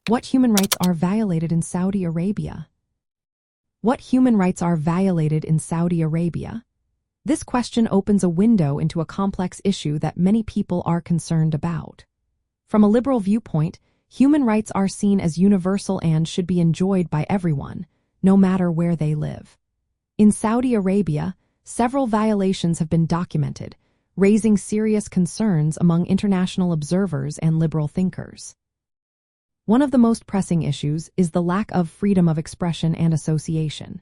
What human rights are violated in Saudi Arabia? What human rights are violated in Saudi Arabia? This question opens a window into a complex issue that many people are concerned about. From a liberal viewpoint, human rights are seen as universal and should be enjoyed by everyone, no matter where they live. In Saudi Arabia, several violations have been documented, raising serious concerns among international observers and liberal thinkers. One of the most pressing issues is the lack of freedom of expression and association.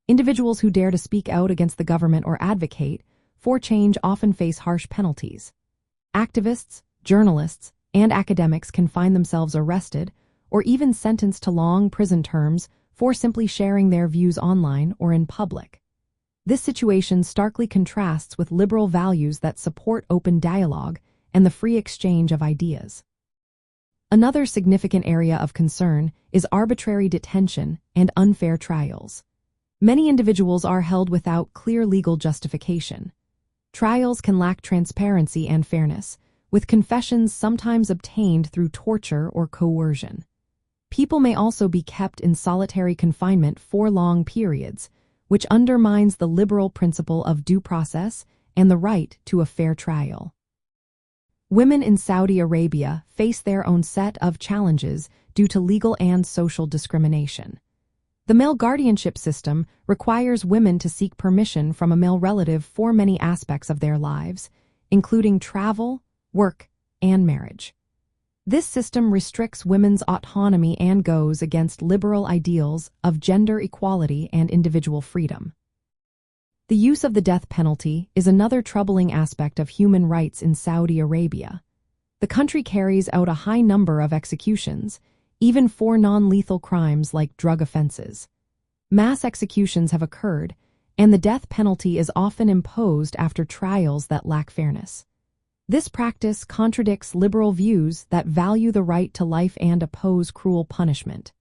Individuals who dare to speak out against the government or advocate for change often face harsh penalties. Activists, journalists, and academics can find themselves arrested or even sentenced to long prison terms for simply sharing their views online or in public. This situation starkly contrasts with liberal values that support open dialogue and the free exchange of ideas. Another significant area of concern is arbitrary detention and unfair trials. Many individuals are held without clear legal justification. Trials can lack transparency and fairness, with confessions sometimes obtained through torture or coercion. People may also be kept in solitary confinement for long periods, which undermines the liberal principle of due process and the right to a fair trial. Women in Saudi Arabia face their own set of challenges due to legal and social discrimination. The male guardianship system requires women to seek permission from a male relative for many aspects of their lives, including travel, work, and marriage. This system restricts women's autonomy and goes against liberal ideals of gender equality and individual freedom. The use of the death penalty is another troubling aspect of human rights in Saudi Arabia. The country carries out a high number of executions, even for non-lethal crimes like drug offenses. Mass executions have occurred, and the death penalty is often imposed after trials that lack fairness. This practice contradicts liberal views that value the right to life and oppose cruel punishment.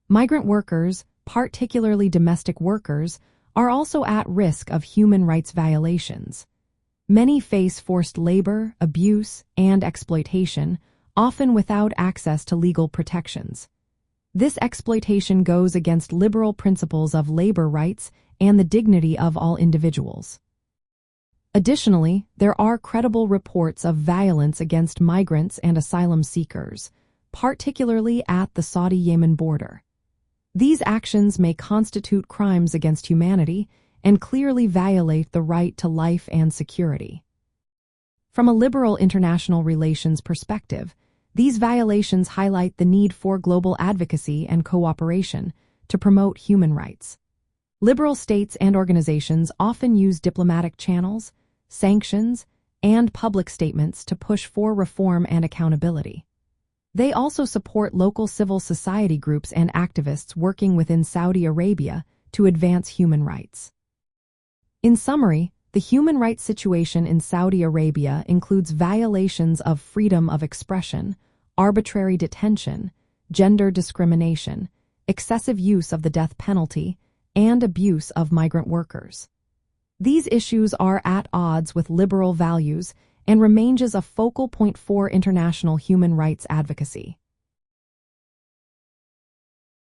Migrant workers, particularly domestic workers, are also at risk of human rights violations. Many face forced labor, abuse, and exploitation, often without access to legal protections. This exploitation goes against liberal principles of labor rights and the dignity of all individuals. Additionally, there are credible reports of violence against migrants and asylum seekers, particularly at the Saudi-Yemen border. These actions may constitute crimes against humanity and clearly violate the right to life and security. From a liberal international relations perspective, these violations highlight the need for global advocacy and cooperation to promote human rights. Liberal states and organizations often use diplomatic channels, sanctions, and public statements to push for reform and accountability. They also support local civil society groups and activists working within Saudi Arabia to advance human rights. In summary, the human rights situation in Saudi Arabia includes violations of freedom of expression, arbitrary detention, gender discrimination, excessive use of the death penalty, and abuse of migrant workers. These issues are at odds with liberal values and remain as a focal point for international human rights advocacy.